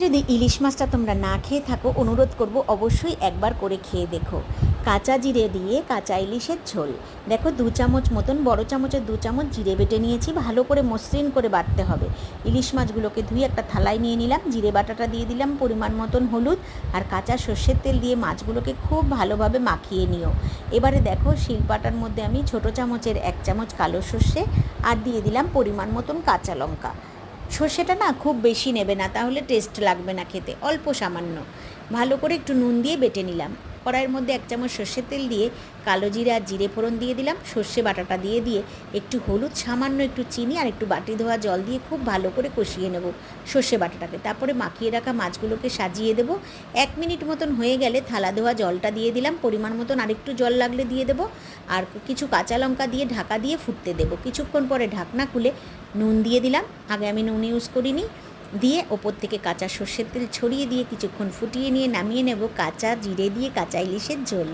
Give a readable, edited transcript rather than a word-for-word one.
যদি ইলিশ মাছটা তোমরা না খেয়ে থাকো, অনুরোধ করব অবশ্যই একবার করে খেয়ে দেখো। কাঁচা জিরে দিয়ে কাঁচা ইলিশের ঝোল। দেখো 2 চামচ মতন, বড় চামচের 2 চামচ জিরে বেটে নিয়েছি, ভালো করে মসৃণ করে বাটতে হবে। ইলিশ মাছগুলোকে ধুয়ে একটা থালায় নিয়ে নিলাম, জিরে বাটাটা দিয়ে দিলাম, পরিমাণ মতন হলুদ আর কাঁচা সর্ষের তেল দিয়ে মাছগুলোকে খুব ভালোভাবে মাখিয়ে নিও। এবারে দেখো শিলপাটার মধ্যে আমি ছোটো চামচের 1 চামচ কালো সর্ষে আর দিয়ে দিলাম পরিমাণ মতন কাঁচা লঙ্কা। সর্ষেটা না খুব বেশি নেবে না, তাহলে টেস্ট লাগবে না খেতে, অল্প সামান্য। ভালো করে একটু নুন দিয়ে বেটে নিলাম। কড়াইয়ের মধ্যে 1 চামচ সর্ষের তেল দিয়ে কালো জিরে আর জিরে ফোড়ন দিয়ে দিলাম, সর্ষে বাটাটা দিয়ে একটু হলুদ, সামান্য একটু চিনি আর একটু বাটি ধোয়া জল দিয়ে খুব ভালো করে কষিয়ে নেব সর্ষে বাটাটাকে। তারপরে মাখিয়ে রাখা মাছগুলোকে সাজিয়ে দেব। 1 মিনিট মতন হয়ে গেলে থালা ধোয়া জলটা দিয়ে দিলাম, পরিমাণ মতন আরেকটু জল লাগলে দিয়ে দেবো। আর কিছু কাঁচা লঙ্কা দিয়ে ঢাকা দিয়ে ফুটতে দেবো। কিছুক্ষণ পরে ঢাকনা খুলে নুন দিয়ে দিলাম, আগে আমি নুন ইউজ করিনি, দিয়ে ওপর থেকে কাঁচা সর্ষের তেল ছড়িয়ে দিয়ে কিছুক্ষণ ফুটিয়ে নিয়ে নামিয়ে নেব কাঁচা জিরে দিয়ে কাঁচা ইলিশের ঝোল।